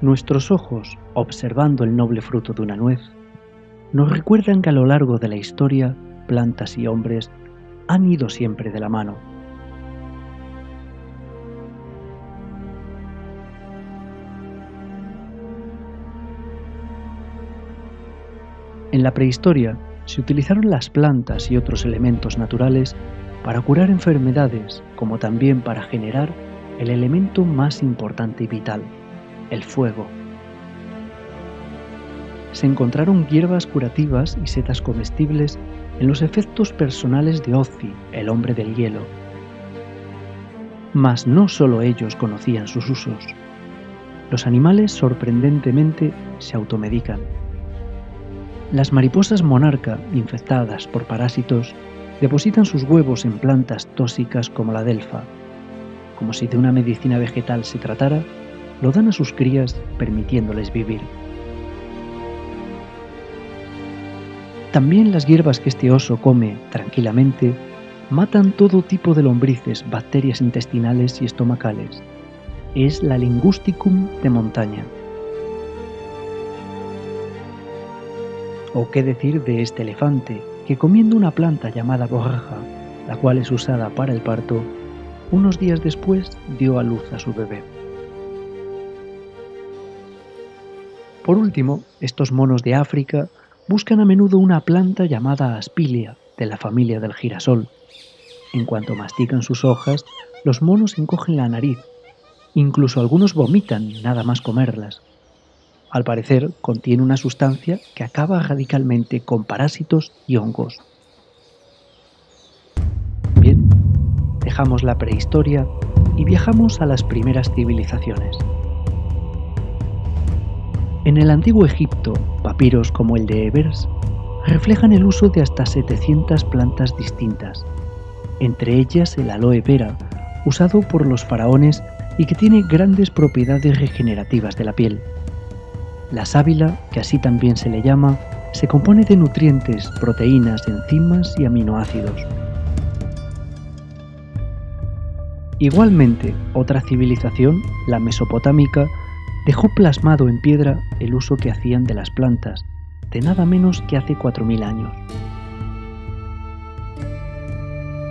Nuestros ojos, observando el noble fruto de una nuez, nos recuerdan que a lo largo de la historia, plantas y hombres han ido siempre de la mano. En la prehistoria se utilizaron las plantas y otros elementos naturales para curar enfermedades, como también para generar el elemento más importante y vital, el fuego. Se encontraron hierbas curativas y setas comestibles en los efectos personales de Ozi, el hombre del hielo. Mas no solo ellos conocían sus usos. Los animales sorprendentemente se automedican. Las mariposas monarca, infectadas por parásitos, depositan sus huevos en plantas tóxicas como la delfa. Como si de una medicina vegetal se tratara, lo dan a sus crías permitiéndoles vivir. También las hierbas que este oso come tranquilamente matan todo tipo de lombrices, bacterias intestinales y estomacales. Es la Lingusticum de montaña. ¿O qué decir de este elefante que, comiendo una planta llamada borraja, la cual es usada para el parto, unos días después dio a luz a su bebé? Por último, estos monos de África buscan a menudo una planta llamada aspilia, de la familia del girasol. En cuanto mastican sus hojas, los monos encogen la nariz. Incluso algunos vomitan nada más comerlas. Al parecer, contiene una sustancia que acaba radicalmente con parásitos y hongos. Bien, dejamos la prehistoria y viajamos a las primeras civilizaciones. En el antiguo Egipto, papiros como el de Ebers reflejan el uso de hasta 700 plantas distintas, entre ellas el aloe vera, usado por los faraones y que tiene grandes propiedades regenerativas de la piel. La sábila, que así también se le llama, se compone de nutrientes, proteínas, enzimas y aminoácidos. Igualmente, otra civilización, la mesopotámica, dejó plasmado en piedra el uso que hacían de las plantas, de nada menos que hace 4000 años.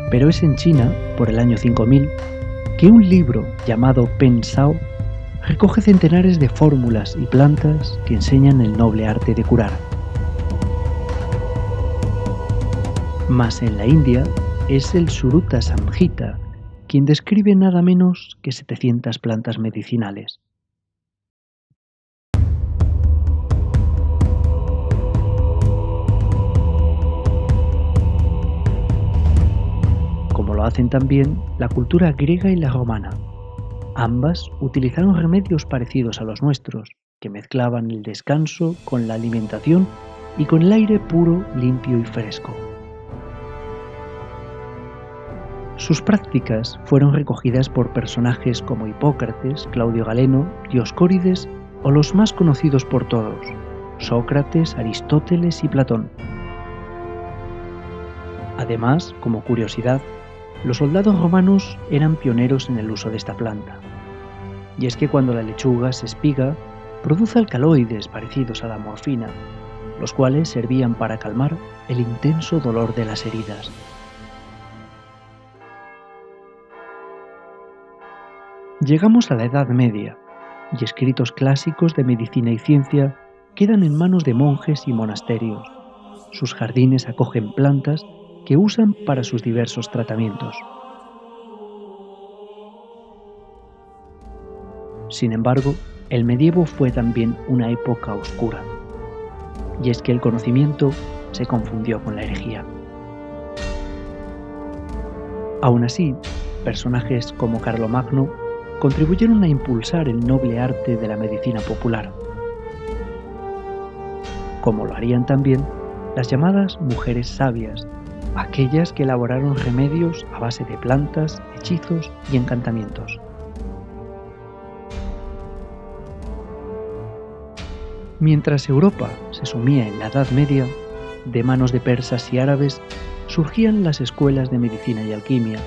Pero es en China, por el año 5000, que un libro llamado Pen Sao recoge centenares de fórmulas y plantas que enseñan el noble arte de curar. Mas en la India es el Suruta Samhita quien describe nada menos que 700 plantas medicinales. Como lo hacen también la cultura griega y la romana. Ambas utilizaron remedios parecidos a los nuestros, que mezclaban el descanso con la alimentación y con el aire puro, limpio y fresco. Sus prácticas fueron recogidas por personajes como Hipócrates, Claudio Galeno, Dioscórides o los más conocidos por todos, Sócrates, Aristóteles y Platón. Además, como curiosidad, los soldados romanos eran pioneros en el uso de esta planta. Y es que cuando la lechuga se espiga, produce alcaloides parecidos a la morfina, los cuales servían para calmar el intenso dolor de las heridas. Llegamos a la Edad Media, y escritos clásicos de medicina y ciencia quedan en manos de monjes y monasterios. Sus jardines acogen plantas que usan para sus diversos tratamientos. Sin embargo, el medievo fue también una época oscura, y es que el conocimiento se confundió con la herejía. Aún así, personajes como Carlomagno contribuyeron a impulsar el noble arte de la medicina popular, como lo harían también las llamadas mujeres sabias, aquellas que elaboraron remedios a base de plantas, hechizos y encantamientos. Mientras Europa se sumía en la Edad Media, de manos de persas y árabes surgían las escuelas de medicina y alquimia,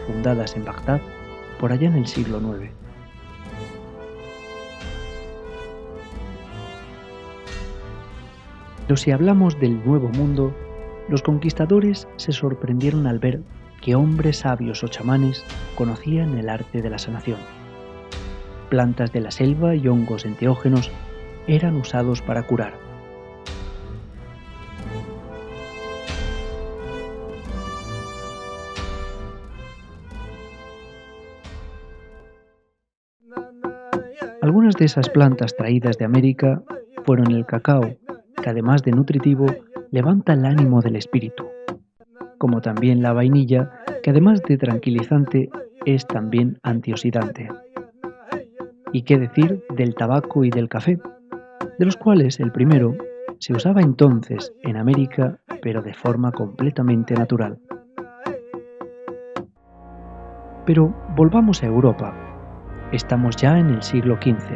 fundadas en Bagdad por allá en el siglo IX. Pero si hablamos del Nuevo Mundo, los conquistadores se sorprendieron al ver que hombres sabios o chamanes conocían el arte de la sanación. Plantas de la selva y hongos enteógenos eran usados para curar. Algunas de esas plantas traídas de América fueron el cacao, que además de nutritivo, levanta el ánimo del espíritu, como también la vainilla, que además de tranquilizante, es también antioxidante. ¿Y qué decir del tabaco y del café? De los cuales el primero se usaba entonces en América, pero de forma completamente natural. Pero volvamos a Europa. Estamos ya en el siglo XV,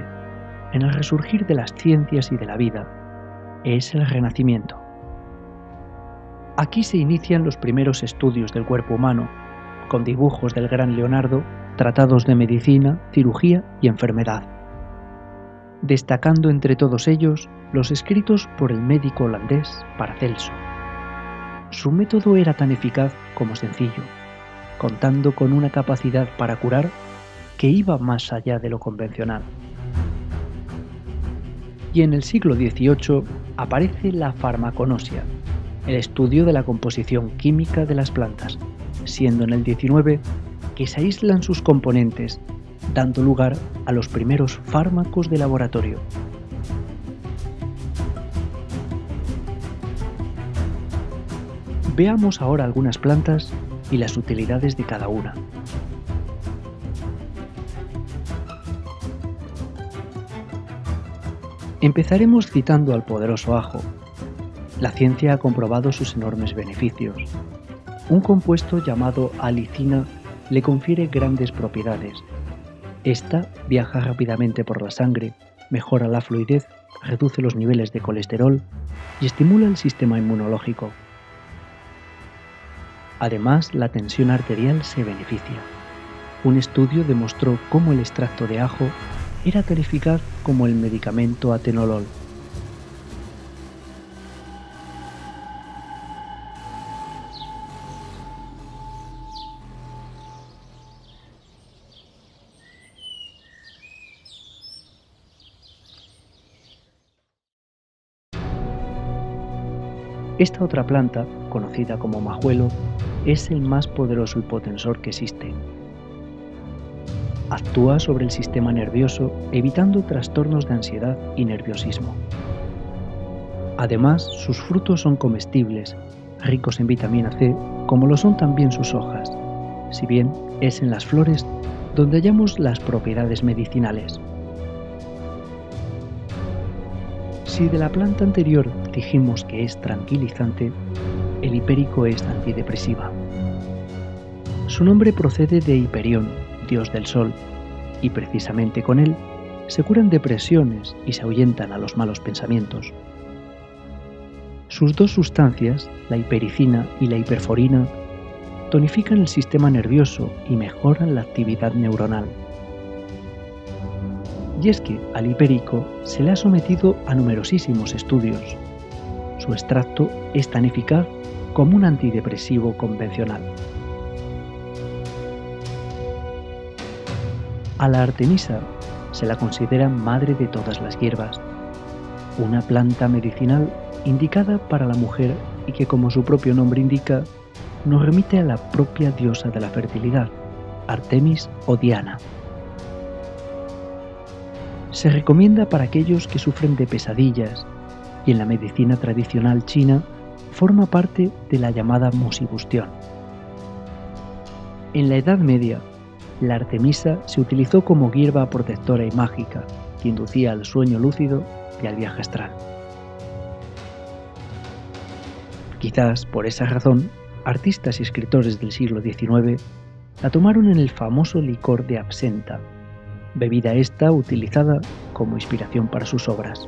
en el resurgir de las ciencias y de la vida. Es el Renacimiento. Aquí se inician los primeros estudios del cuerpo humano, con dibujos del gran Leonardo, tratados de medicina, cirugía y enfermedad. Destacando entre todos ellos los escritos por el médico holandés Paracelso. Su método era tan eficaz como sencillo, contando con una capacidad para curar que iba más allá de lo convencional. Y en el siglo XVIII aparece la farmaconosia, el estudio de la composición química de las plantas, siendo en el XIX que se aíslan sus componentes, dando lugar a los primeros fármacos de laboratorio. Veamos ahora algunas plantas y las utilidades de cada una. Empezaremos citando al poderoso ajo. La ciencia ha comprobado sus enormes beneficios. Un compuesto llamado alicina le confiere grandes propiedades. Esta viaja rápidamente por la sangre, mejora la fluidez, reduce los niveles de colesterol y estimula el sistema inmunológico. Además, la tensión arterial se beneficia. Un estudio demostró cómo el extracto de ajo era tan eficaz como el medicamento atenolol. Esta otra planta, conocida como majuelo, es el más poderoso hipotensor que existe. Actúa sobre el sistema nervioso, evitando trastornos de ansiedad y nerviosismo. Además, sus frutos son comestibles, ricos en vitamina C, como lo son también sus hojas, si bien es en las flores donde hallamos las propiedades medicinales. Si de la planta anterior dijimos que es tranquilizante, el hipérico es antidepresiva. Su nombre procede de Hiperión, dios del sol, y precisamente con él se curan depresiones y se ahuyentan a los malos pensamientos. Sus dos sustancias, la hipericina y la hiperforina, tonifican el sistema nervioso y mejoran la actividad neuronal. Y es que al hipérico se le ha sometido a numerosísimos estudios. Su extracto es tan eficaz como un antidepresivo convencional. A la artemisa se la considera madre de todas las hierbas, una planta medicinal indicada para la mujer y que, como su propio nombre indica, nos remite a la propia diosa de la fertilidad, Artemis o Diana. Se recomienda para aquellos que sufren de pesadillas y en la medicina tradicional china forma parte de la llamada musibustión. En la Edad Media, la artemisa se utilizó como hierba protectora y mágica que inducía al sueño lúcido y al viaje astral. Quizás por esa razón, artistas y escritores del siglo XIX la tomaron en el famoso licor de absenta, bebida esta utilizada como inspiración para sus obras.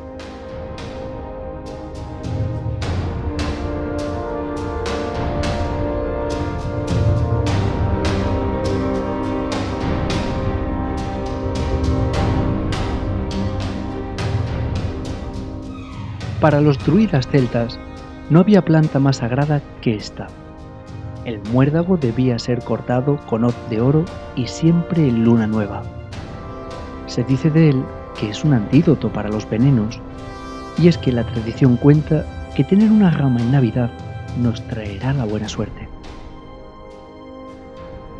Para los druidas celtas, no había planta más sagrada que esta. El muérdago debía ser cortado con hoz de oro y siempre en luna nueva. Se dice de él que es un antídoto para los venenos, y es que la tradición cuenta que tener una rama en Navidad nos traerá la buena suerte.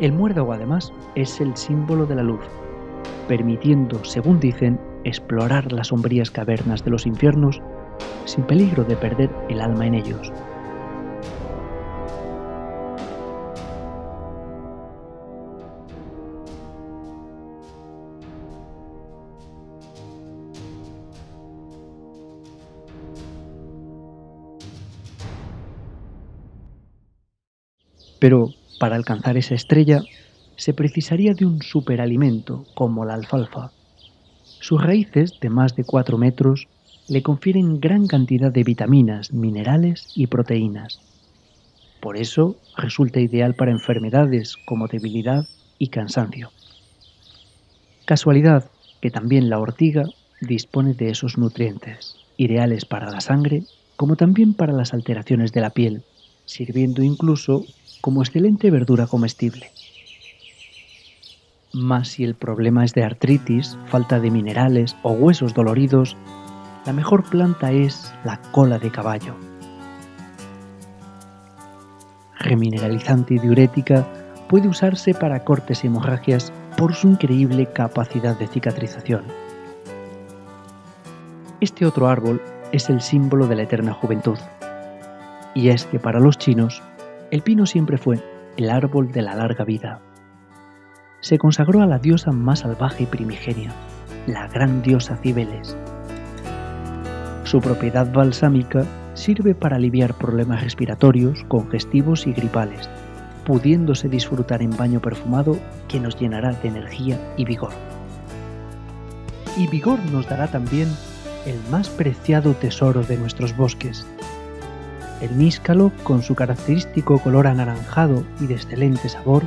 El muérdago, además, es el símbolo de la luz, permitiendo, según dicen, explorar las sombrías cavernas de los infiernos sin peligro de perder el alma en ellos. Pero para alcanzar esa estrella se precisaría de un superalimento como la alfalfa. Sus raíces, de más de 4 metros, le confieren gran cantidad de vitaminas, minerales y proteínas. Por eso resulta ideal para enfermedades como debilidad y cansancio. Casualidad que también la ortiga dispone de esos nutrientes, ideales para la sangre como también para las alteraciones de la piel, sirviendo incluso como excelente verdura comestible. Mas si el problema es de artritis, falta de minerales o huesos doloridos, la mejor planta es la cola de caballo. Remineralizante y diurética, puede usarse para cortes y hemorragias por su increíble capacidad de cicatrización. Este otro árbol es el símbolo de la eterna juventud. Y es que para los chinos, el pino siempre fue el árbol de la larga vida. Se consagró a la diosa más salvaje y primigenia, la gran diosa Cibeles. Su propiedad balsámica sirve para aliviar problemas respiratorios, congestivos y gripales, pudiéndose disfrutar en baño perfumado que nos llenará de energía y vigor. Y vigor nos dará también el más preciado tesoro de nuestros bosques, el níscalo con su característico color anaranjado y de excelente sabor,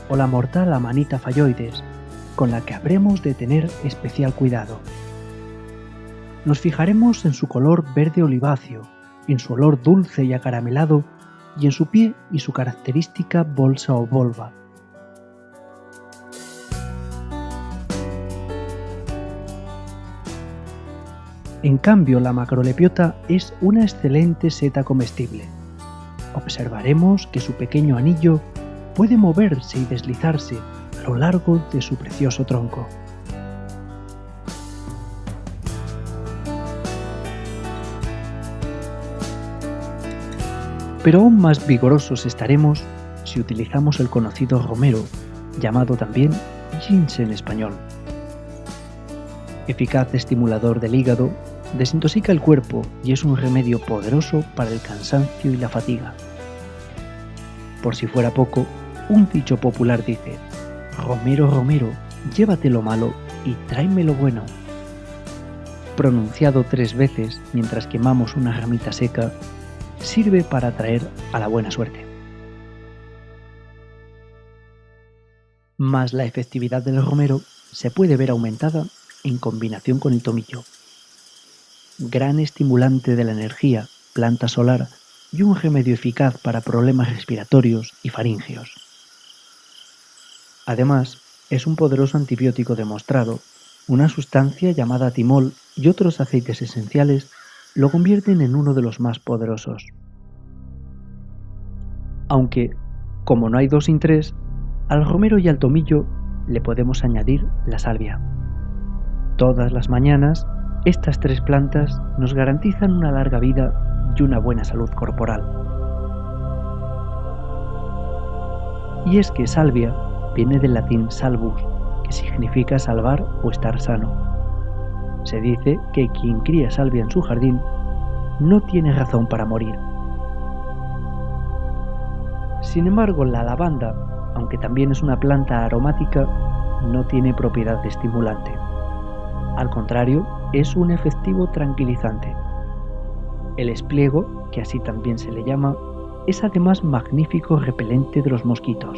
o la mortal Amanita phalloides, con la que habremos de tener especial cuidado. Nos fijaremos en su color verde oliváceo, en su olor dulce y acaramelado, y en su pie y su característica bolsa o volva. En cambio, la macrolepiota es una excelente seta comestible. Observaremos que su pequeño anillo puede moverse y deslizarse a lo largo de su precioso tronco. Pero aún más vigorosos estaremos si utilizamos el conocido romero, llamado también ginseng español. Eficaz estimulador del hígado, desintoxica el cuerpo y es un remedio poderoso para el cansancio y la fatiga. Por si fuera poco, un dicho popular dice: «Romero, romero, llévate lo malo y tráeme lo bueno». Pronunciado 3 veces mientras quemamos una ramita seca, sirve para atraer a la buena suerte. Mas la efectividad del romero se puede ver aumentada en combinación con el tomillo. Gran estimulante de la energía, planta solar y un remedio eficaz para problemas respiratorios y faríngeos. Además, es un poderoso antibiótico demostrado. Una sustancia llamada timol y otros aceites esenciales lo convierten en uno de los más poderosos. Aunque, como no hay 2 sin 3, al romero y al tomillo le podemos añadir la salvia. Todas las mañanas, estas 3 plantas nos garantizan una larga vida y una buena salud corporal. Y es que salvia viene del latín salvus, que significa salvar o estar sano. Se dice que quien cría salvia en su jardín no tiene razón para morir. Sin embargo, la lavanda, aunque también es una planta aromática, no tiene propiedad de estimulante. Al contrario, es un efectivo tranquilizante. El espliego, que así también se le llama, es además magnífico repelente de los mosquitos.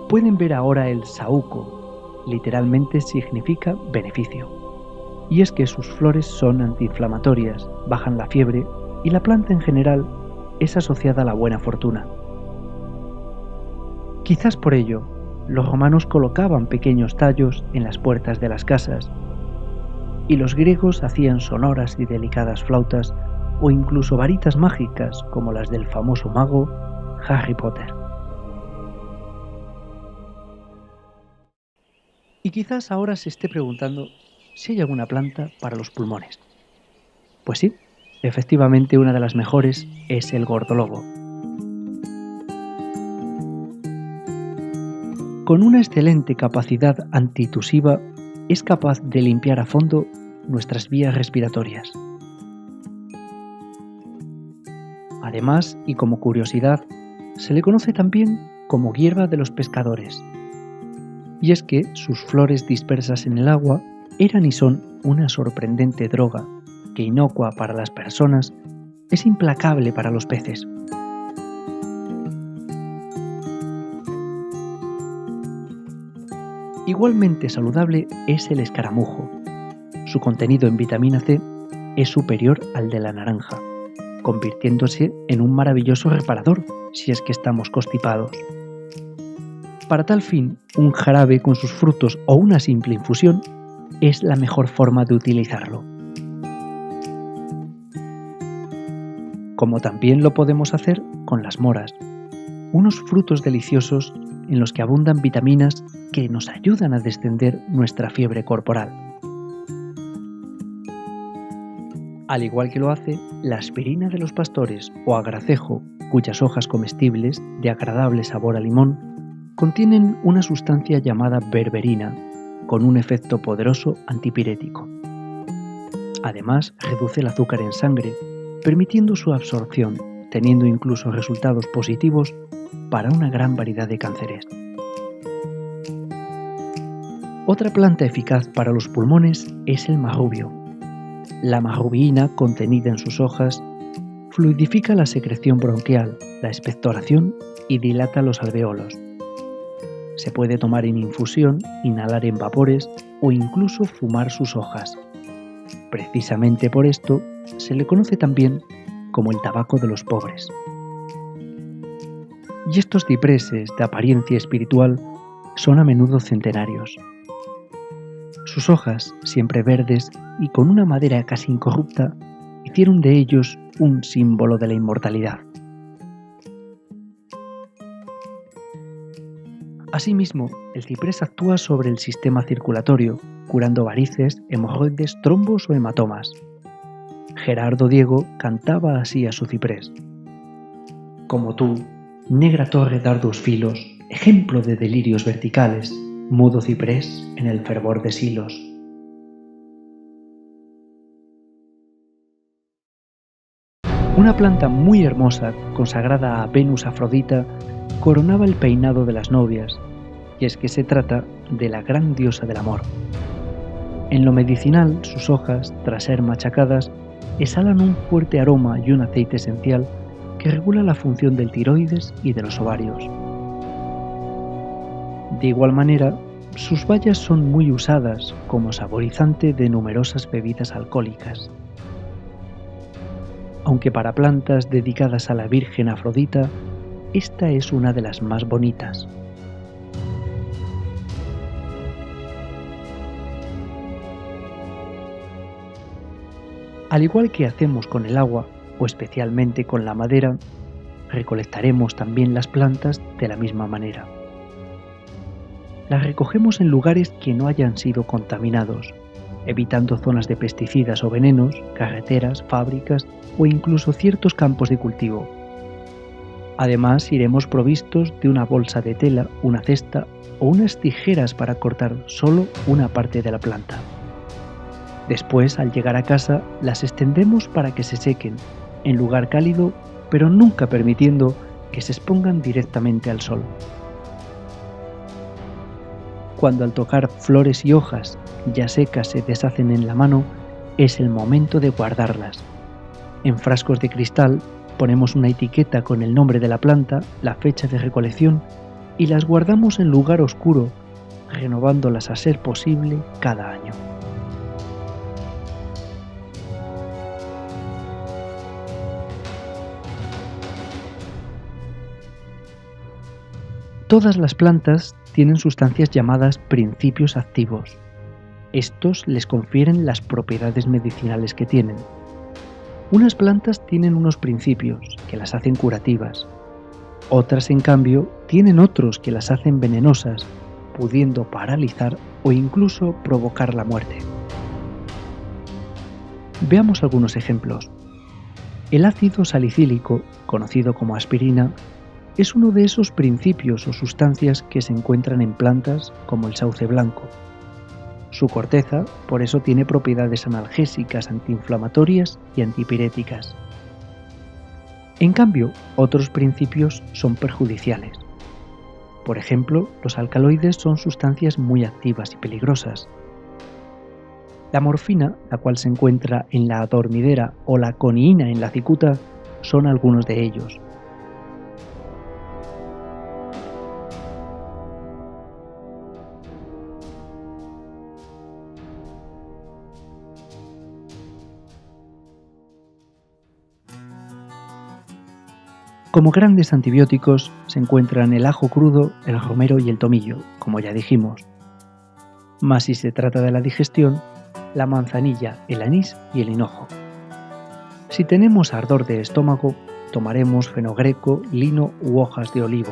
Pueden ver ahora el saúco, literalmente significa beneficio. Y es que sus flores son antiinflamatorias, bajan la fiebre y la planta en general es asociada a la buena fortuna. Quizás por ello, los romanos colocaban pequeños tallos en las puertas de las casas y los griegos hacían sonoras y delicadas flautas o incluso varitas mágicas como las del famoso mago Harry Potter. Y quizás ahora se esté preguntando si hay alguna planta para los pulmones. Pues sí, efectivamente una de las mejores es el gordolobo. Con una excelente capacidad antitusiva, es capaz de limpiar a fondo nuestras vías respiratorias. Además, y como curiosidad, se le conoce también como hierba de los pescadores. Y es que sus flores dispersas en el agua eran y son una sorprendente droga que, inocua para las personas, es implacable para los peces. Igualmente saludable es el escaramujo. Su contenido en vitamina C es superior al de la naranja, convirtiéndose en un maravilloso reparador si es que estamos constipados. Para tal fin, un jarabe con sus frutos o una simple infusión es la mejor forma de utilizarlo. Como también lo podemos hacer con las moras, unos frutos deliciosos en los que abundan vitaminas que nos ayudan a descender nuestra fiebre corporal. Al igual que lo hace la aspirina de los pastores o agracejo, cuyas hojas comestibles, de agradable sabor a limón, contienen una sustancia llamada berberina, con un efecto poderoso antipirético. Además, reduce el azúcar en sangre, permitiendo su absorción, teniendo incluso resultados positivos para una gran variedad de cánceres. Otra planta eficaz para los pulmones es el marrubio. La marrubiina contenida en sus hojas fluidifica la secreción bronquial, la expectoración y dilata los alveolos. Se puede tomar en infusión, inhalar en vapores o incluso fumar sus hojas. Precisamente por esto se le conoce también como el tabaco de los pobres. Y estos cipreses de apariencia espiritual son a menudo centenarios. Sus hojas, siempre verdes y con una madera casi incorrupta, hicieron de ellos un símbolo de la inmortalidad. Asimismo, el ciprés actúa sobre el sistema circulatorio, curando varices, hemorroides, trombos o hematomas. Gerardo Diego cantaba así a su ciprés: como tú, negra torre de arduos filos, ejemplo de delirios verticales, mudo ciprés en el fervor de silos. Una planta muy hermosa, consagrada a Venus Afrodita, coronaba el peinado de las novias, y es que se trata de la gran diosa del amor. En lo medicinal, sus hojas, tras ser machacadas, exhalan un fuerte aroma y un aceite esencial que regula la función del tiroides y de los ovarios. De igual manera, sus bayas son muy usadas como saborizante de numerosas bebidas alcohólicas. Aunque para plantas dedicadas a la Virgen Afrodita, esta es una de las más bonitas. Al igual que hacemos con el agua, o especialmente con la madera, recolectaremos también las plantas de la misma manera. Las recogemos en lugares que no hayan sido contaminados, evitando zonas de pesticidas o venenos, carreteras, fábricas o incluso ciertos campos de cultivo. Además, iremos provistos de una bolsa de tela, una cesta o unas tijeras para cortar solo una parte de la planta. Después, al llegar a casa, las extendemos para que se sequen, en lugar cálido, pero nunca permitiendo que se expongan directamente al sol. Cuando al tocar flores y hojas ya secas se deshacen en la mano, es el momento de guardarlas. En frascos de cristal ponemos una etiqueta con el nombre de la planta, la fecha de recolección y las guardamos en lugar oscuro, renovándolas a ser posible cada año. Todas las plantas tienen sustancias llamadas principios activos. Estos les confieren las propiedades medicinales que tienen. Unas plantas tienen unos principios que las hacen curativas. Otras, en cambio, tienen otros que las hacen venenosas, pudiendo paralizar o incluso provocar la muerte. Veamos algunos ejemplos. El ácido salicílico, conocido como aspirina, es uno de esos principios o sustancias que se encuentran en plantas como el sauce blanco. Su corteza, por eso, tiene propiedades analgésicas, antiinflamatorias y antipiréticas. En cambio, otros principios son perjudiciales. Por ejemplo, los alcaloides son sustancias muy activas y peligrosas. La morfina, la cual se encuentra en la adormidera, o la coniina en la cicuta, son algunos de ellos. Como grandes antibióticos se encuentran el ajo crudo, el romero y el tomillo, como ya dijimos. Mas si se trata de la digestión, la manzanilla, el anís y el hinojo. Si tenemos ardor de estómago, tomaremos fenogreco, lino u hojas de olivo.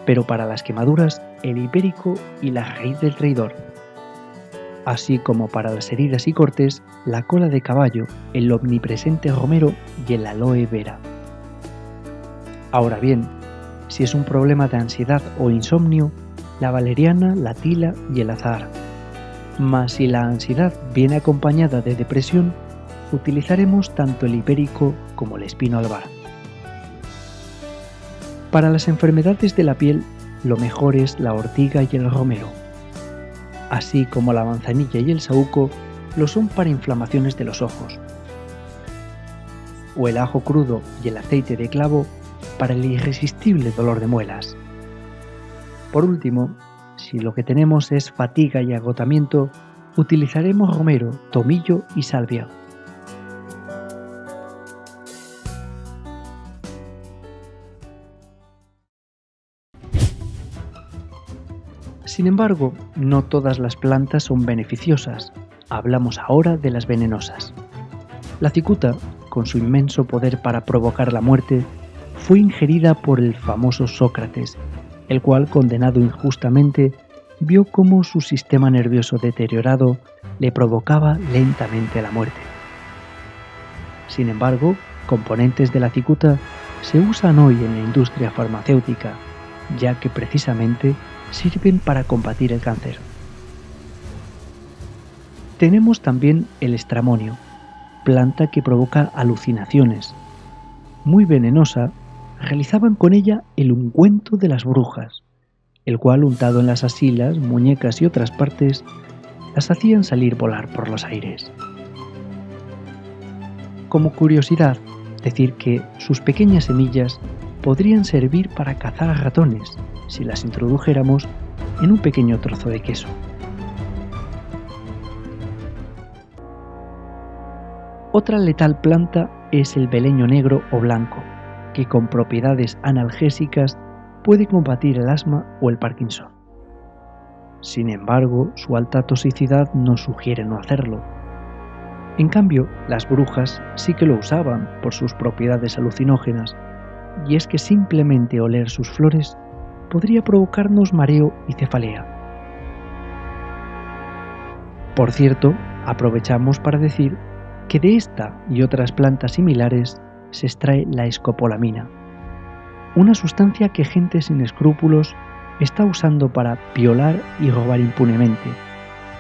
Pero para las quemaduras, el hipérico y la raíz del traidor. Así como para las heridas y cortes, la cola de caballo, el omnipresente romero y el aloe vera. Ahora bien, si es un problema de ansiedad o insomnio, la valeriana, la tila y el azahar. Mas si la ansiedad viene acompañada de depresión, utilizaremos tanto el hipérico como el espino albar. Para las enfermedades de la piel, lo mejor es la ortiga y el romero. Así como la manzanilla y el saúco lo son para inflamaciones de los ojos. O el ajo crudo y el aceite de clavo para el irresistible dolor de muelas. Por último, si lo que tenemos es fatiga y agotamiento, utilizaremos romero, tomillo y salvia. Sin embargo, no todas las plantas son beneficiosas. Hablamos ahora de las venenosas. La cicuta, con su inmenso poder para provocar la muerte, fue ingerida por el famoso Sócrates, el cual, condenado injustamente, vio cómo su sistema nervioso deteriorado le provocaba lentamente la muerte. Sin embargo, componentes de la cicuta se usan hoy en la industria farmacéutica, ya que precisamente sirven para combatir el cáncer. Tenemos también el estramonio, planta que provoca alucinaciones. Muy venenosa, realizaban con ella el ungüento de las brujas, el cual, untado en las axilas, muñecas y otras partes, las hacían salir volar por los aires. Como curiosidad, decir que sus pequeñas semillas podrían servir para cazar a ratones si las introdujéramos en un pequeño trozo de queso. Otra letal planta es el beleño negro o blanco, que con propiedades analgésicas puede combatir el asma o el Parkinson. Sin embargo, su alta toxicidad nos sugiere no hacerlo. En cambio, las brujas sí que lo usaban por sus propiedades alucinógenas, y es que simplemente oler sus flores podría provocarnos mareo y cefalea. Por cierto, aprovechamos para decir que de esta y otras plantas similares se extrae la escopolamina, una sustancia que gente sin escrúpulos está usando para violar y robar impunemente,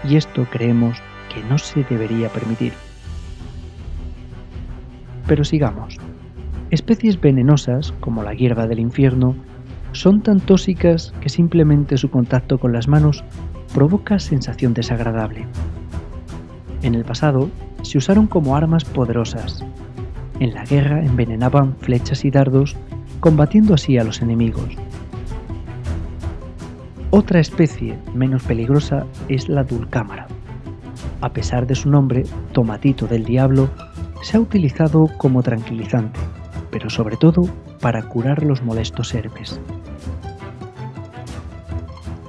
y esto creemos que no se debería permitir. Pero sigamos. Especies venenosas, como la hierba del infierno, son tan tóxicas que simplemente su contacto con las manos provoca sensación desagradable. En el pasado se usaron como armas poderosas. En la guerra envenenaban flechas y dardos, combatiendo así a los enemigos. Otra especie menos peligrosa es la dulcámara. A pesar de su nombre, tomatito del diablo, se ha utilizado como tranquilizante, pero sobre todo para curar los molestos herpes.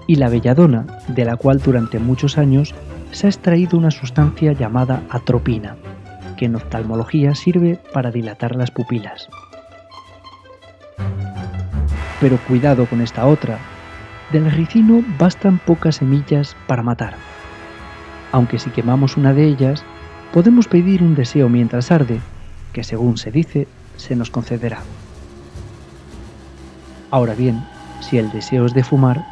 Y la belladona, de la cual durante muchos años se ha extraído una sustancia llamada atropina, que en oftalmología sirve para dilatar las pupilas. Pero cuidado con esta otra. Del ricino bastan pocas semillas para matar. Aunque si quemamos una de ellas, podemos pedir un deseo mientras arde, que según se dice, se nos concederá. Ahora bien, si el deseo es de fumar,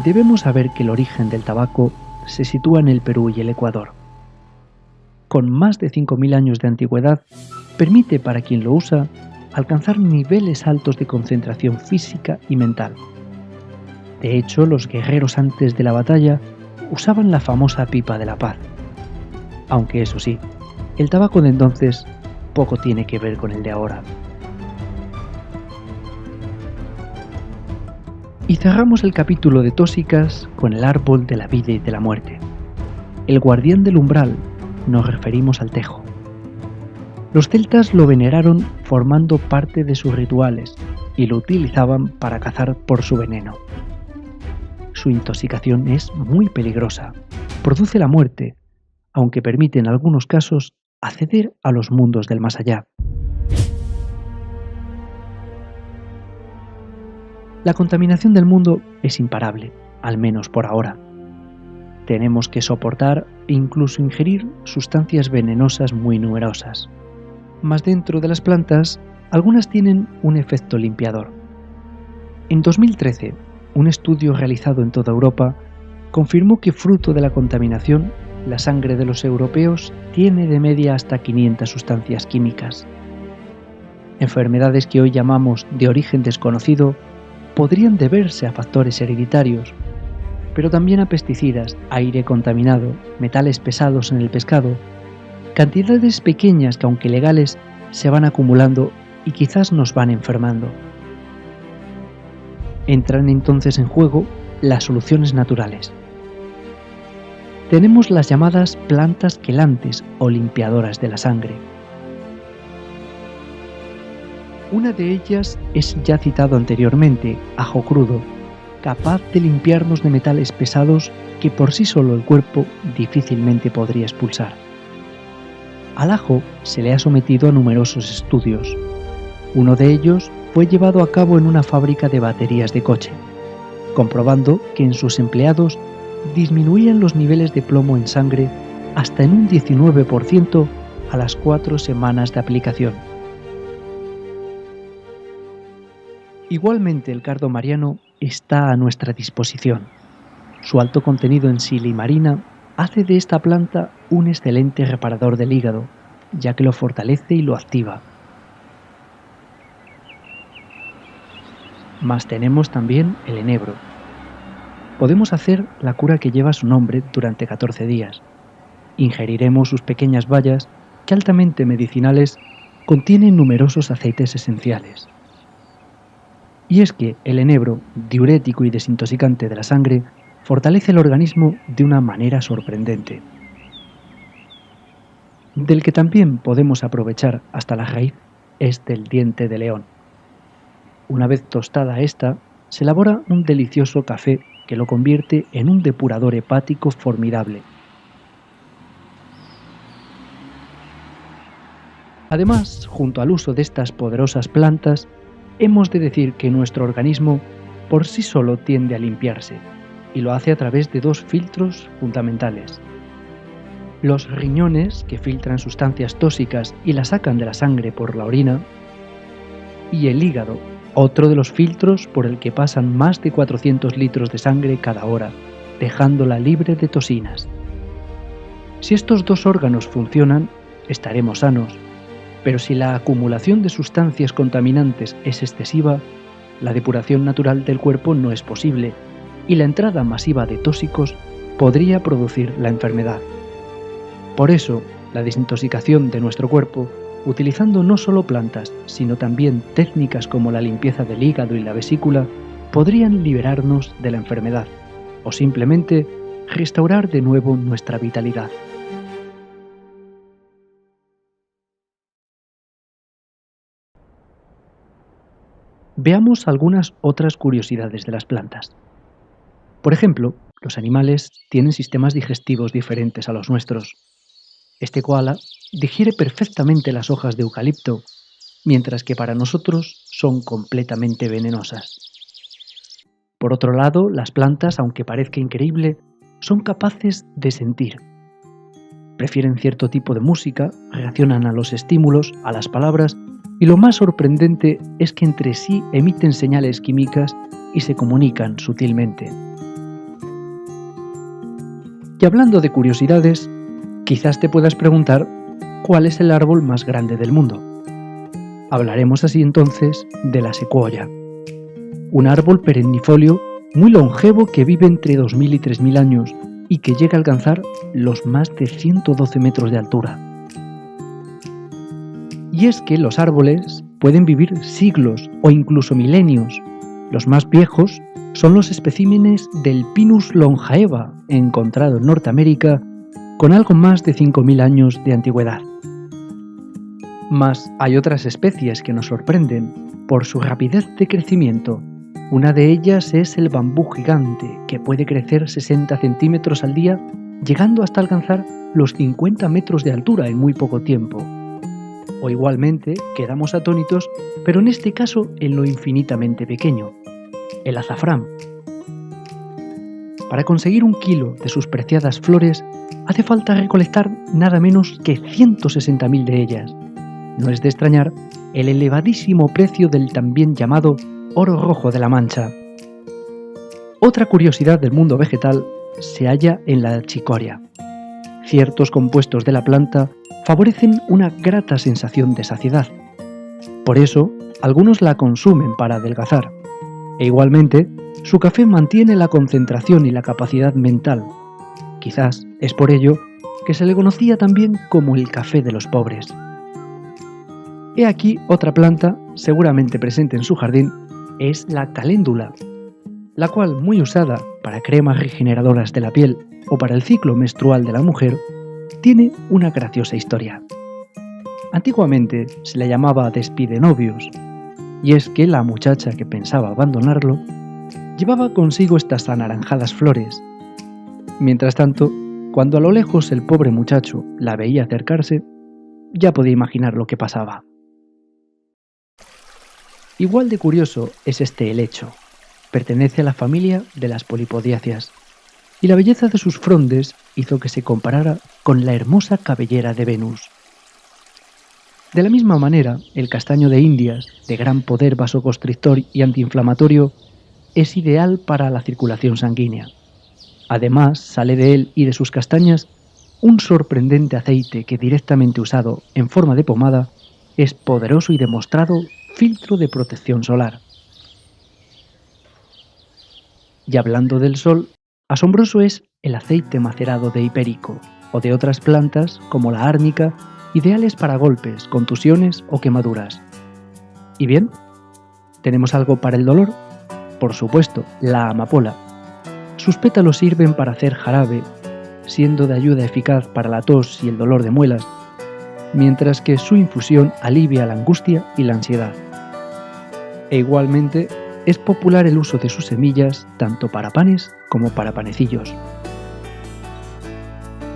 debemos saber que el origen del tabaco se sitúa en el Perú y el Ecuador. Con más de 5.000 años de antigüedad, permite para quien lo usa alcanzar niveles altos de concentración física y mental. De hecho, los guerreros antes de la batalla usaban la famosa pipa de la paz. Aunque eso sí, el tabaco de entonces poco tiene que ver con el de ahora. Y cerramos el capítulo de tóxicas con el árbol de la vida y de la muerte. El guardián del umbral, nos referimos al tejo. Los celtas lo veneraron formando parte de sus rituales y lo utilizaban para cazar por su veneno. Su intoxicación es muy peligrosa, produce la muerte, aunque permite en algunos casos acceder a los mundos del más allá. La contaminación del mundo es imparable, al menos por ahora. Tenemos que soportar e incluso ingerir sustancias venenosas muy numerosas. Mas dentro de las plantas, algunas tienen un efecto limpiador. En 2013, un estudio realizado en toda Europa confirmó que fruto de la contaminación, la sangre de los europeos tiene de media hasta 500 sustancias químicas. Enfermedades que hoy llamamos de origen desconocido podrían deberse a factores hereditarios, pero también a pesticidas, aire contaminado, metales pesados en el pescado, cantidades pequeñas que aunque legales se van acumulando y quizás nos van enfermando. Entran entonces en juego las soluciones naturales. Tenemos las llamadas plantas quelantes o limpiadoras de la sangre. Una de ellas es ya citado anteriormente, ajo crudo, capaz de limpiarnos de metales pesados que por sí solo el cuerpo difícilmente podría expulsar. Al ajo se le ha sometido a numerosos estudios. Uno de ellos fue llevado a cabo en una fábrica de baterías de coche, comprobando que en sus empleados disminuían los niveles de plomo en sangre hasta en un 19% a las 4 semanas de aplicación. Igualmente el cardo mariano está a nuestra disposición. Su alto contenido en silimarina hace de esta planta un excelente reparador del hígado, ya que lo fortalece y lo activa. Mas tenemos también el enebro. Podemos hacer la cura que lleva su nombre durante 14 días. Ingeriremos sus pequeñas bayas, que altamente medicinales, contienen numerosos aceites esenciales. Y es que el enebro, diurético y desintoxicante de la sangre, fortalece el organismo de una manera sorprendente. Del que también podemos aprovechar hasta la raíz es del diente de león. Una vez tostada esta, se elabora un delicioso café que lo convierte en un depurador hepático formidable. Además, junto al uso de estas poderosas plantas, hemos de decir que nuestro organismo por sí solo tiende a limpiarse, y lo hace a través de dos filtros fundamentales. Los riñones, que filtran sustancias tóxicas y las sacan de la sangre por la orina, y el hígado, otro de los filtros por el que pasan más de 400 litros de sangre cada hora, dejándola libre de toxinas. Si estos dos órganos funcionan, estaremos sanos, pero si la acumulación de sustancias contaminantes es excesiva, la depuración natural del cuerpo no es posible y la entrada masiva de tóxicos podría producir la enfermedad. Por eso, la desintoxicación de nuestro cuerpo, utilizando no solo plantas, sino también técnicas como la limpieza del hígado y la vesícula, podrían liberarnos de la enfermedad, o simplemente restaurar de nuevo nuestra vitalidad. Veamos algunas otras curiosidades de las plantas. Por ejemplo, los animales tienen sistemas digestivos diferentes a los nuestros. Este koala digiere perfectamente las hojas de eucalipto, mientras que para nosotros son completamente venenosas. Por otro lado, las plantas, aunque parezca increíble, son capaces de sentir. Prefieren cierto tipo de música, reaccionan a los estímulos, a las palabras, y lo más sorprendente es que entre sí emiten señales químicas y se comunican sutilmente. Y hablando de curiosidades, quizás te puedas preguntar cuál es el árbol más grande del mundo. Hablaremos así entonces de la secuoya, un árbol perennifolio muy longevo que vive entre 2000 y 3000 años y que llega a alcanzar los más de 112 metros de altura. Y es que los árboles pueden vivir siglos o incluso milenios. Los más viejos son los especímenes del Pinus longaeva, encontrado en Norteamérica, con algo más de 5000 años de antigüedad. Mas hay otras especies que nos sorprenden por su rapidez de crecimiento. Una de ellas es el bambú gigante, que puede crecer 60 centímetros al día, llegando hasta alcanzar los 50 metros de altura en muy poco tiempo. O igualmente, quedamos atónitos, pero en este caso en lo infinitamente pequeño, el azafrán. Para conseguir 1 kilo de sus preciadas flores, hace falta recolectar nada menos que 160.000 de ellas. No es de extrañar el elevadísimo precio del también llamado oro rojo de la Mancha. Otra curiosidad del mundo vegetal se halla en la chicoria. Ciertos compuestos de la planta favorecen una grata sensación de saciedad. Por eso, algunos la consumen para adelgazar. E igualmente, su café mantiene la concentración y la capacidad mental. Quizás es por ello que se le conocía también como el café de los pobres. He aquí otra planta, seguramente presente en su jardín, es la caléndula, la cual, muy usada para cremas regeneradoras de la piel o para el ciclo menstrual de la mujer, tiene una graciosa historia. Antiguamente se le llamaba despidenovios, y es que la muchacha que pensaba abandonarlo llevaba consigo estas anaranjadas flores. Mientras tanto, cuando a lo lejos el pobre muchacho la veía acercarse, ya podía imaginar lo que pasaba. Igual de curioso es este helecho. Pertenece a la familia de las polipodiáceas, y la belleza de sus frondes hizo que se comparara con la hermosa cabellera de Venus. De la misma manera, el castaño de Indias, de gran poder vasoconstrictor y antiinflamatorio, es ideal para la circulación sanguínea. Además, sale de él y de sus castañas un sorprendente aceite que, directamente usado en forma de pomada, es poderoso y demostrado filtro de protección solar. Y hablando del sol, asombroso es el aceite macerado de hipérico o de otras plantas como la árnica, ideales para golpes, contusiones o quemaduras. ¿Y bien? ¿Tenemos algo para el dolor? Por supuesto, la amapola. Sus pétalos sirven para hacer jarabe, siendo de ayuda eficaz para la tos y el dolor de muelas, mientras que su infusión alivia la angustia y la ansiedad. E igualmente, es popular el uso de sus semillas tanto para panes como para panecillos.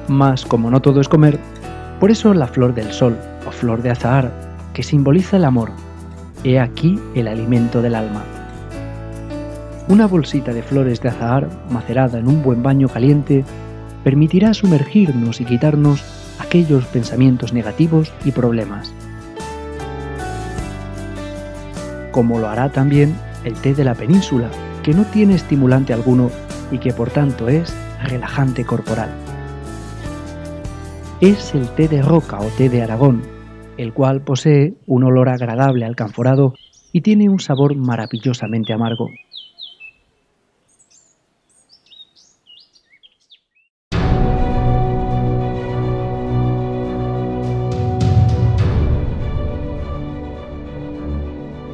Mas como no todo es comer, por eso la flor del sol o flor de azahar, que simboliza el amor, he aquí el alimento del alma. Una bolsita de flores de azahar macerada en un buen baño caliente permitirá sumergirnos y quitarnos aquellos pensamientos negativos y problemas. Como lo hará también el té de la península, que no tiene estimulante alguno y que por tanto es relajante corporal. Es el té de roca o té de Aragón, el cual posee un olor agradable alcanforado y tiene un sabor maravillosamente amargo.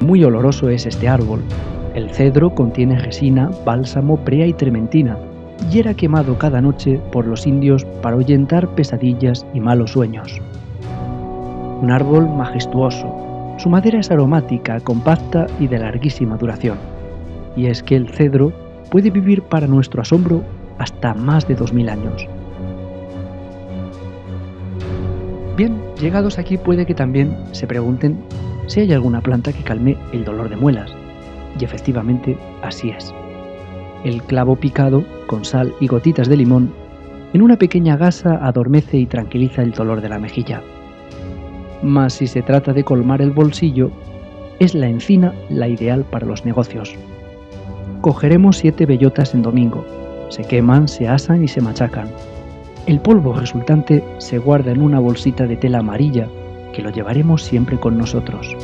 Muy oloroso es este árbol. El cedro contiene resina, bálsamo, brea y trementina, y era quemado cada noche por los indios para ahuyentar pesadillas y malos sueños. Un árbol majestuoso, su madera es aromática, compacta y de larguísima duración. Y es que el cedro puede vivir para nuestro asombro hasta más de 2000 años. Bien, llegados aquí puede que también se pregunten si hay alguna planta que calme el dolor de muelas. Y efectivamente así es. El clavo picado, con sal y gotitas de limón, en una pequeña gasa adormece y tranquiliza el dolor de la mejilla. Mas si se trata de colmar el bolsillo, es la encina la ideal para los negocios. Cogeremos 7 bellotas en domingo, se queman, se asan y se machacan. El polvo resultante se guarda en una bolsita de tela amarilla que lo llevaremos siempre con nosotros.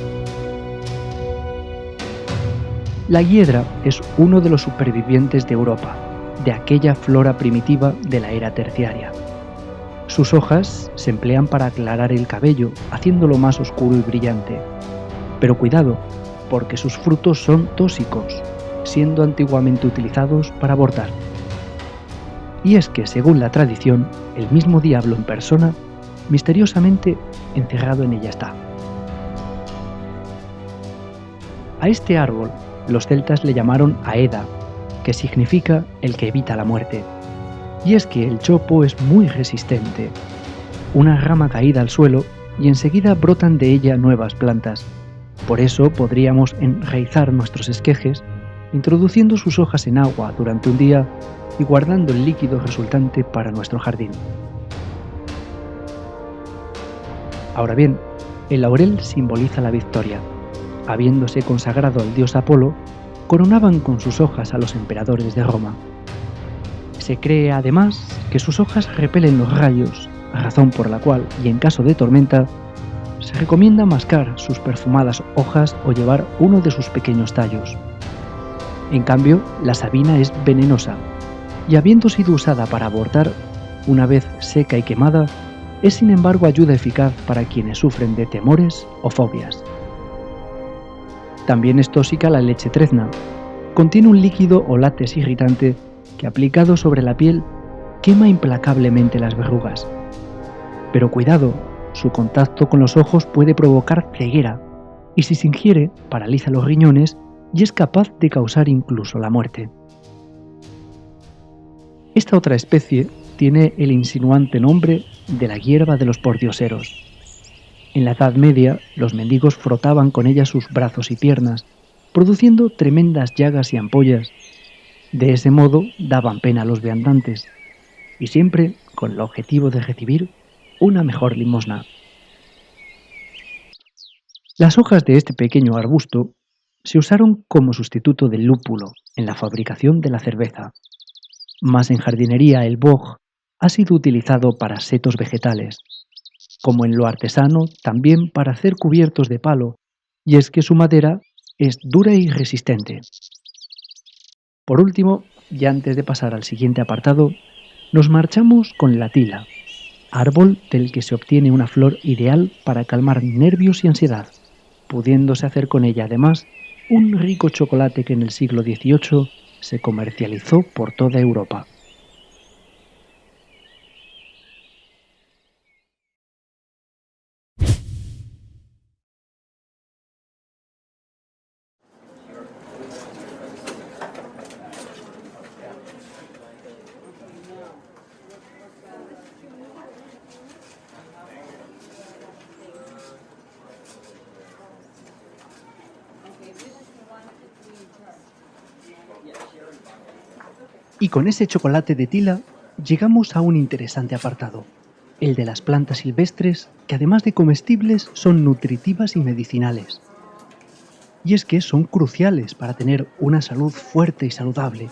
La hiedra es uno de los supervivientes de Europa, de aquella flora primitiva de la era terciaria. Sus hojas se emplean para aclarar el cabello, haciéndolo más oscuro y brillante. Pero cuidado, porque sus frutos son tóxicos, siendo antiguamente utilizados para abortar. Y es que, según la tradición, el mismo diablo en persona, misteriosamente encerrado en ella está. A este árbol los celtas le llamaron Aeda, que significa el que evita la muerte. Y es que el chopo es muy resistente. Una rama caída al suelo y enseguida brotan de ella nuevas plantas. Por eso podríamos enraizar nuestros esquejes introduciendo sus hojas en agua durante un día y guardando el líquido resultante para nuestro jardín. Ahora bien, el laurel simboliza la victoria. Habiéndose consagrado al dios Apolo, coronaban con sus hojas a los emperadores de Roma. Se cree además que sus hojas repelen los rayos, razón por la cual, y en caso de tormenta, se recomienda mascar sus perfumadas hojas o llevar uno de sus pequeños tallos. En cambio, la sabina es venenosa, y habiendo sido usada para abortar, una vez seca y quemada, es sin embargo ayuda eficaz para quienes sufren de temores o fobias. También es tóxica la leche trezna. Contiene un líquido o látex irritante que aplicado sobre la piel quema implacablemente las verrugas. Pero cuidado, su contacto con los ojos puede provocar ceguera y si se ingiere paraliza los riñones y es capaz de causar incluso la muerte. Esta otra especie tiene el insinuante nombre de la hierba de los pordioseros. En la Edad Media, los mendigos frotaban con ella sus brazos y piernas, produciendo tremendas llagas y ampollas. De ese modo daban pena a los viandantes, y siempre con el objetivo de recibir una mejor limosna. Las hojas de este pequeño arbusto se usaron como sustituto del lúpulo en la fabricación de la cerveza, mas en jardinería el boj ha sido utilizado para setos vegetales, como en lo artesano también para hacer cubiertos de palo, y es que su madera es dura y resistente. Por último, y antes de pasar al siguiente apartado, nos marchamos con la tila, árbol del que se obtiene una flor ideal para calmar nervios y ansiedad, pudiéndose hacer con ella además un rico chocolate que en el siglo XVIII se comercializó por toda Europa. Y con ese chocolate de tila llegamos a un interesante apartado, el de las plantas silvestres que además de comestibles son nutritivas y medicinales. Y es que son cruciales para tener una salud fuerte y saludable.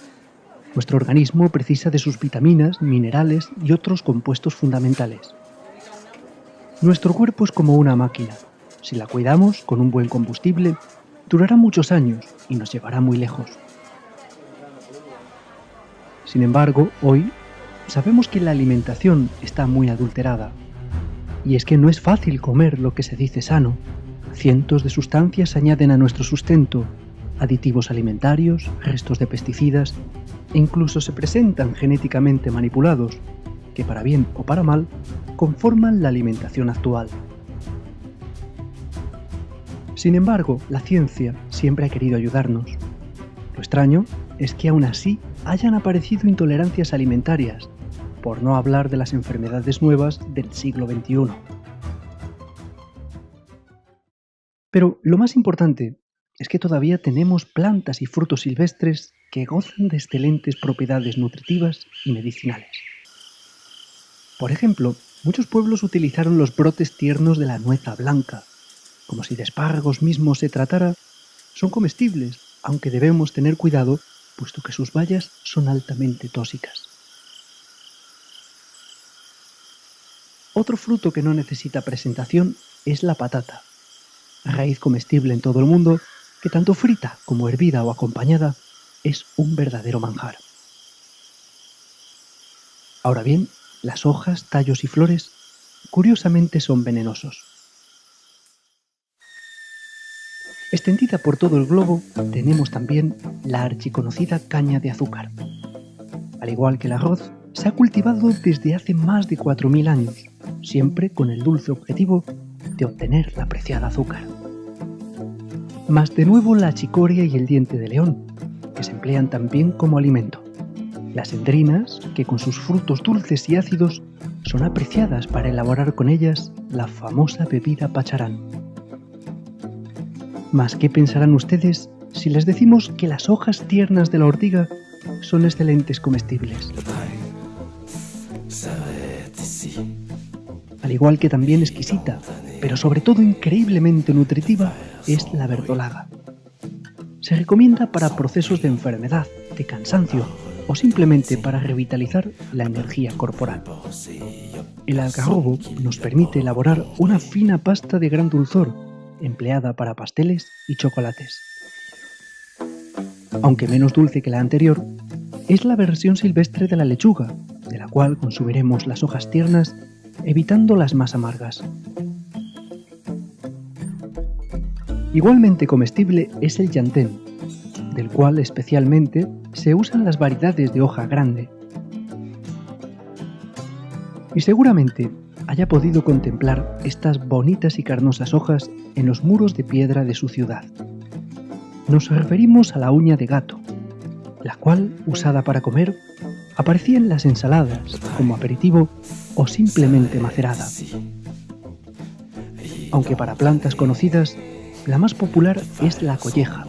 Nuestro organismo precisa de sus vitaminas, minerales y otros compuestos fundamentales. Nuestro cuerpo es como una máquina. Si la cuidamos con un buen combustible, durará muchos años y nos llevará muy lejos. Sin embargo, hoy sabemos que la alimentación está muy adulterada. Y es que no es fácil comer lo que se dice sano. Cientos de sustancias se añaden a nuestro sustento, aditivos alimentarios, restos de pesticidas, e incluso se presentan genéticamente manipulados, que para bien o para mal, conforman la alimentación actual. Sin embargo, la ciencia siempre ha querido ayudarnos. Lo extraño es que aún así hayan aparecido intolerancias alimentarias, por no hablar de las enfermedades nuevas del siglo XXI. Pero lo más importante es que todavía tenemos plantas y frutos silvestres que gozan de excelentes propiedades nutritivas y medicinales. Por ejemplo, muchos pueblos utilizaron los brotes tiernos de la nueza blanca. Como si de espárragos mismos se tratara, son comestibles, aunque debemos tener cuidado, puesto que sus bayas son altamente tóxicas. Otro fruto que no necesita presentación es la patata, raíz comestible en todo el mundo, que tanto frita como hervida o acompañada es un verdadero manjar. Ahora bien, las hojas, tallos y flores curiosamente son venenosos. Extendida por todo el globo, tenemos también la archiconocida caña de azúcar. Al igual que el arroz, se ha cultivado desde hace más de 4.000 años, siempre con el dulce objetivo de obtener la preciada azúcar. Mas de nuevo la chicoria y el diente de león, que se emplean también como alimento. Las endrinas, que con sus frutos dulces y ácidos son apreciadas para elaborar con ellas la famosa bebida pacharán. Mas, ¿qué pensarán ustedes si les decimos que las hojas tiernas de la ortiga son excelentes comestibles? Al igual que también exquisita, pero sobre todo increíblemente nutritiva, es la verdolaga. Se recomienda para procesos de enfermedad, de cansancio o simplemente para revitalizar la energía corporal. El algarrobo nos permite elaborar una fina pasta de gran dulzor, empleada para pasteles y chocolates. Aunque menos dulce que la anterior, es la versión silvestre de la lechuga, de la cual consumiremos las hojas tiernas, evitando las más amargas. Igualmente comestible es el llantén, del cual especialmente se usan las variedades de hoja grande. Y seguramente haya podido contemplar estas bonitas y carnosas hojas en los muros de piedra de su ciudad. Nos referimos a la uña de gato, la cual, usada para comer, aparecía en las ensaladas como aperitivo o simplemente macerada. Aunque para plantas conocidas, la más popular es la colleja,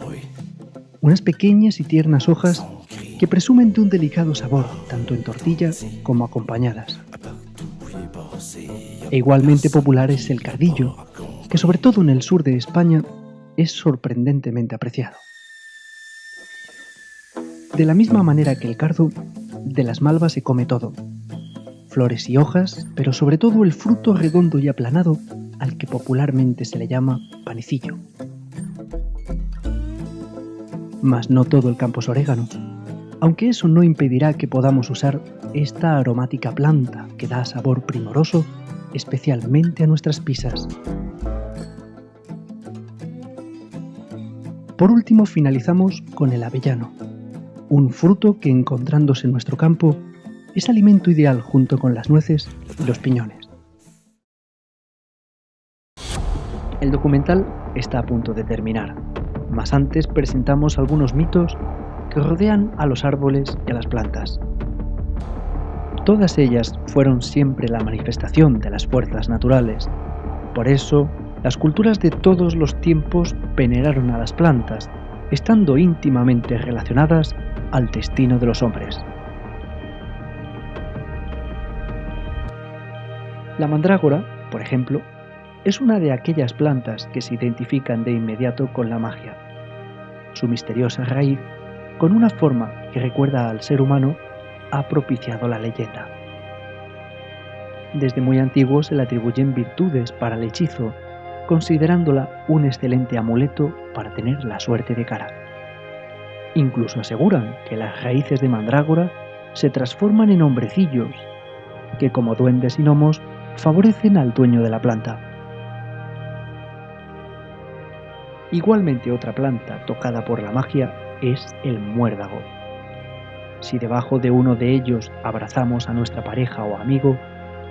unas pequeñas y tiernas hojas que presumen de un delicado sabor tanto en tortilla como acompañadas. E igualmente popular es el cardillo, que sobre todo en el sur de España es sorprendentemente apreciado. De la misma manera que el cardo, de las malvas se come todo, flores y hojas, pero sobre todo el fruto redondo y aplanado al que popularmente se le llama panecillo. Mas no todo el campo es orégano, aunque eso no impedirá que podamos usar esta aromática planta que da sabor primoroso especialmente a nuestras pizzas. Por último finalizamos con el avellano, un fruto que encontrándose en nuestro campo es alimento ideal junto con las nueces y los piñones. El documental está a punto de terminar, mas antes presentamos algunos mitos que rodean a los árboles y a las plantas. Todas ellas fueron siempre la manifestación de las fuerzas naturales. Por eso, las culturas de todos los tiempos veneraron a las plantas, estando íntimamente relacionadas al destino de los hombres. La mandrágora, por ejemplo, es una de aquellas plantas que se identifican de inmediato con la magia. Su misteriosa raíz, con una forma que recuerda al ser humano, ha propiciado la leyenda. Desde muy antiguo se le atribuyen virtudes para el hechizo, considerándola un excelente amuleto para tener la suerte de cara. Incluso aseguran que las raíces de mandrágora se transforman en hombrecillos, que como duendes y gnomos favorecen al dueño de la planta. Igualmente otra planta tocada por la magia es el muérdago. Si debajo de uno de ellos abrazamos a nuestra pareja o amigo,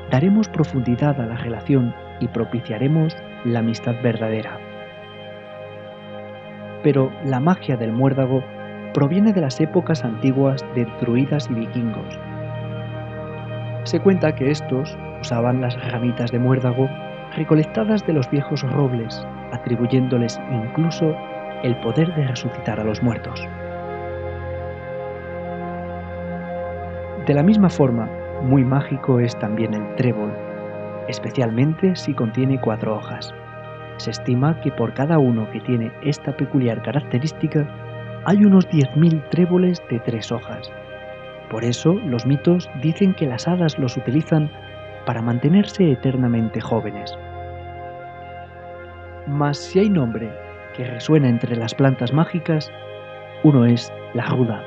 daremos profundidad a la relación y propiciaremos la amistad verdadera. Pero la magia del muérdago proviene de las épocas antiguas de druidas y vikingos. Se cuenta que estos usaban las ramitas de muérdago recolectadas de los viejos robles, atribuyéndoles incluso el poder de resucitar a los muertos. De la misma forma, muy mágico es también el trébol, especialmente si contiene 4 hojas. Se estima que por cada uno que tiene esta peculiar característica, hay unos 10.000 tréboles de 3 hojas. Por eso, los mitos dicen que las hadas los utilizan para mantenerse eternamente jóvenes. Mas si hay nombre que resuena entre las plantas mágicas, uno es la ruda.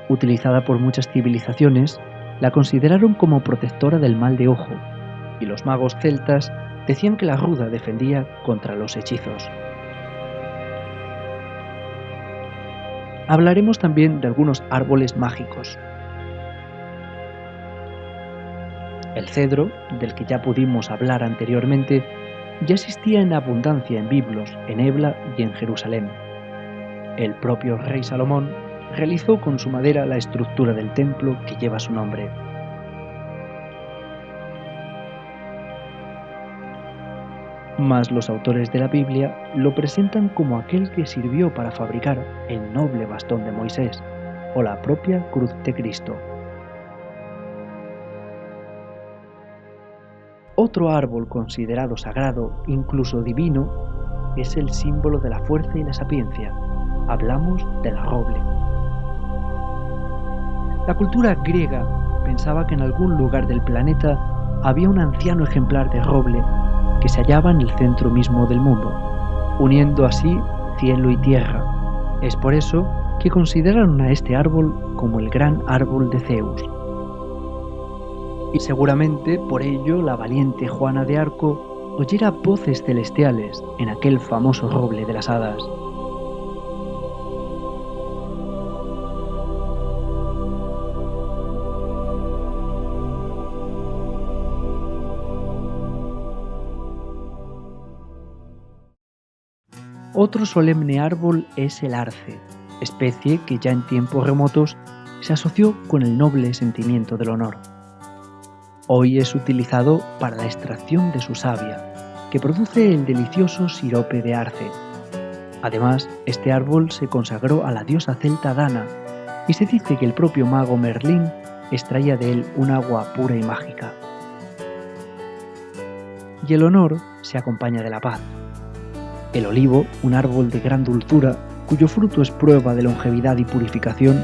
Utilizada por muchas civilizaciones, la consideraron como protectora del mal de ojo, y los magos celtas decían que la ruda defendía contra los hechizos. Hablaremos también de algunos árboles mágicos. El cedro, del que ya pudimos hablar anteriormente, ya existía en abundancia en Biblos, en Ebla y en Jerusalén. El propio rey Salomón realizó con su madera la estructura del templo que lleva su nombre. Mas los autores de la Biblia lo presentan como aquel que sirvió para fabricar el noble bastón de Moisés o la propia cruz de Cristo. Otro árbol considerado sagrado, incluso divino, es el símbolo de la fuerza y la sapiencia. Hablamos del roble. La cultura griega pensaba que en algún lugar del planeta había un anciano ejemplar de roble que se hallaba en el centro mismo del mundo, uniendo así cielo y tierra. Es por eso que consideraron a este árbol como el gran árbol de Zeus. Y seguramente por ello la valiente Juana de Arco oyera voces celestiales en aquel famoso roble de las hadas. Otro solemne árbol es el arce, especie que ya en tiempos remotos se asoció con el noble sentimiento del honor. Hoy es utilizado para la extracción de su savia, que produce el delicioso sirope de arce. Además, este árbol se consagró a la diosa celta Dana, y se dice que el propio mago Merlín extraía de él un agua pura y mágica. Y el honor se acompaña de la paz. El olivo, un árbol de gran dulzura, cuyo fruto es prueba de longevidad y purificación,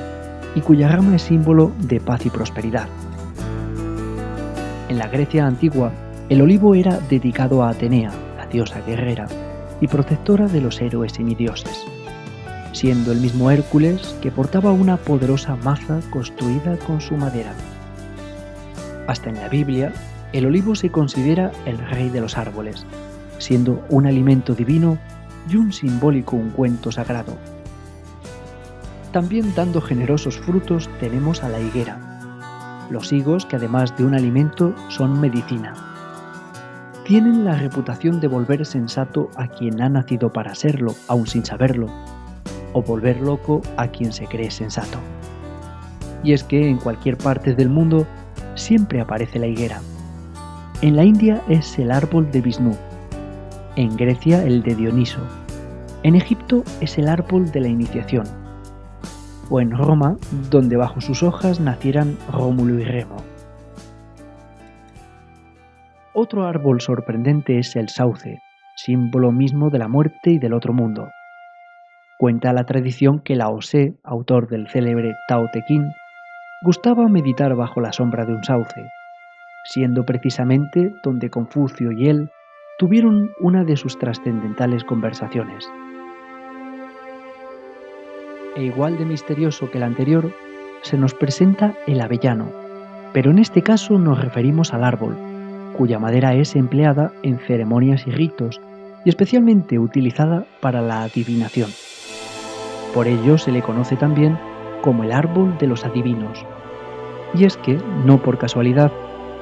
y cuya rama es símbolo de paz y prosperidad. En la Grecia antigua, el olivo era dedicado a Atenea, la diosa guerrera, y protectora de los héroes semidioses, siendo el mismo Hércules que portaba una poderosa maza construida con su madera. Hasta en la Biblia, el olivo se considera el rey de los árboles, siendo un alimento divino y un simbólico ungüento sagrado. También dando generosos frutos tenemos a la higuera, los higos que además de un alimento son medicina. Tienen la reputación de volver sensato a quien ha nacido para serlo, aun sin saberlo, o volver loco a quien se cree sensato. Y es que en cualquier parte del mundo siempre aparece la higuera. En la India es el árbol de Visnú, en Grecia el de Dioniso, en Egipto es el árbol de la iniciación, o en Roma, donde bajo sus hojas nacieran Rómulo y Remo. Otro árbol sorprendente es el sauce, símbolo mismo de la muerte y del otro mundo. Cuenta la tradición que Lao Tse, autor del célebre Tao Te Ching, gustaba meditar bajo la sombra de un sauce, siendo precisamente donde Confucio y él tuvieron una de sus trascendentales conversaciones. E igual de misterioso que el anterior, se nos presenta el avellano, pero en este caso nos referimos al árbol, cuya madera es empleada en ceremonias y ritos, y especialmente utilizada para la adivinación. Por ello se le conoce también como el árbol de los adivinos. Y es que, no por casualidad,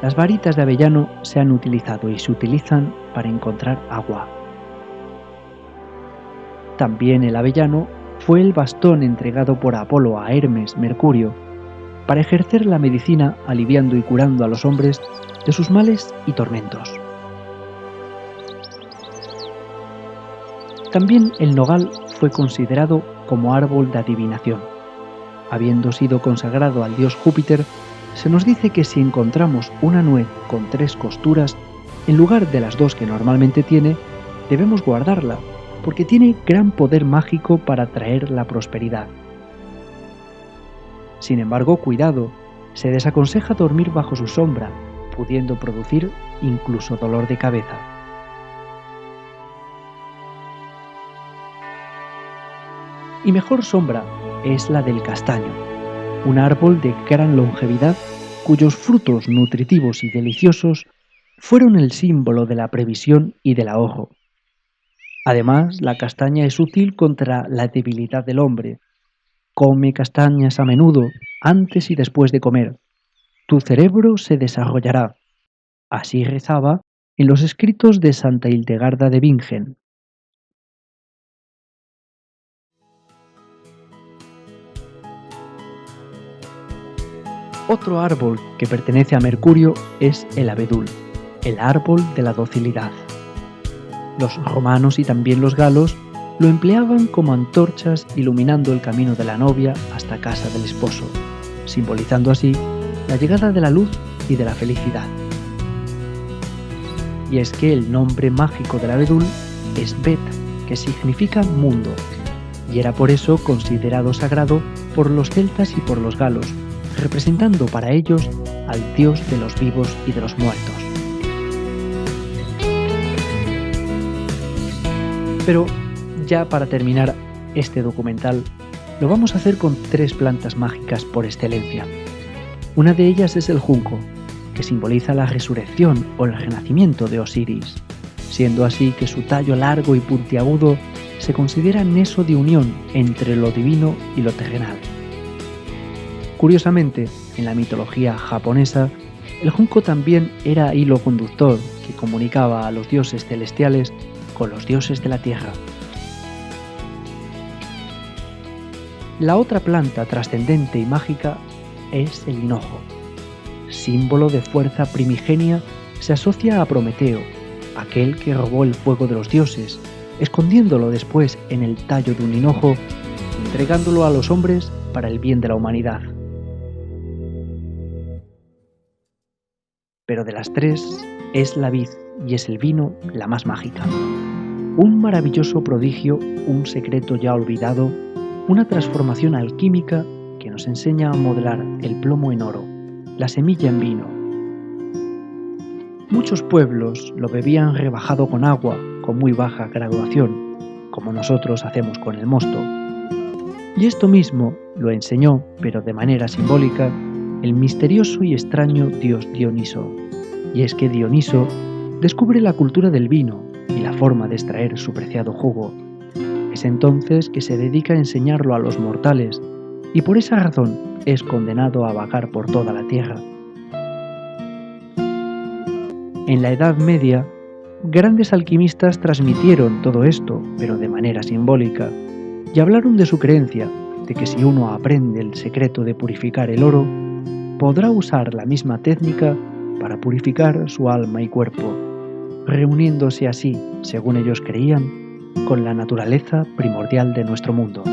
las varitas de avellano se han utilizado y se utilizan para encontrar agua. También el avellano fue el bastón entregado por Apolo a Hermes Mercurio para ejercer la medicina aliviando y curando a los hombres de sus males y tormentos. También el nogal fue considerado como árbol de adivinación. Habiendo sido consagrado al dios Júpiter, se nos dice que si encontramos una nuez con 3 costuras, en lugar de las 2 que normalmente tiene, debemos guardarla, porque tiene gran poder mágico para traer la prosperidad. Sin embargo, cuidado, se desaconseja dormir bajo su sombra, pudiendo producir incluso dolor de cabeza. Y mejor sombra es la del castaño, un árbol de gran longevidad cuyos frutos nutritivos y deliciosos fueron el símbolo de la previsión y del ahorro. Además, la castaña es útil contra la debilidad del hombre. Come castañas a menudo, antes y después de comer. Tu cerebro se desarrollará. Así rezaba en los escritos de Santa Hildegarda de Bingen. Otro árbol que pertenece a Mercurio es el abedul, el árbol de la docilidad. Los romanos y también los galos lo empleaban como antorchas iluminando el camino de la novia hasta casa del esposo, simbolizando así la llegada de la luz y de la felicidad. Y es que el nombre mágico del abedul es Bet, que significa mundo, y era por eso considerado sagrado por los celtas y por los galos, representando para ellos al dios de los vivos y de los muertos. Pero ya para terminar este documental, lo vamos a hacer con 3 plantas mágicas por excelencia. Una de ellas es el junco, que simboliza la resurrección o el renacimiento de Osiris, siendo así que su tallo largo y puntiagudo se considera nexo de unión entre lo divino y lo terrenal. Curiosamente, en la mitología japonesa, el junco también era hilo conductor que comunicaba a los dioses celestiales con los dioses de la tierra. La otra planta trascendente y mágica es el hinojo. Símbolo de fuerza primigenia, se asocia a Prometeo, aquel que robó el fuego de los dioses, escondiéndolo después en el tallo de un hinojo, entregándolo a los hombres para el bien de la humanidad. Pero de las 3 es la vid y es el vino la más mágica. Un maravilloso prodigio, un secreto ya olvidado, una transformación alquímica que nos enseña a modelar el plomo en oro, la semilla en vino. Muchos pueblos lo bebían rebajado con agua, con muy baja graduación, como nosotros hacemos con el mosto. Y esto mismo lo enseñó, pero de manera simbólica, el misterioso y extraño dios Dioniso. Y es que Dioniso descubre la cultura del vino y la forma de extraer su preciado jugo. Es entonces que se dedica a enseñarlo a los mortales y por esa razón es condenado a vagar por toda la tierra. En la Edad Media, grandes alquimistas transmitieron todo esto, pero de manera simbólica, y hablaron de su creencia de que si uno aprende el secreto de purificar el oro, podrá usar la misma técnica para purificar su alma y cuerpo, reuniéndose así, según ellos creían, con la naturaleza primordial de nuestro mundo.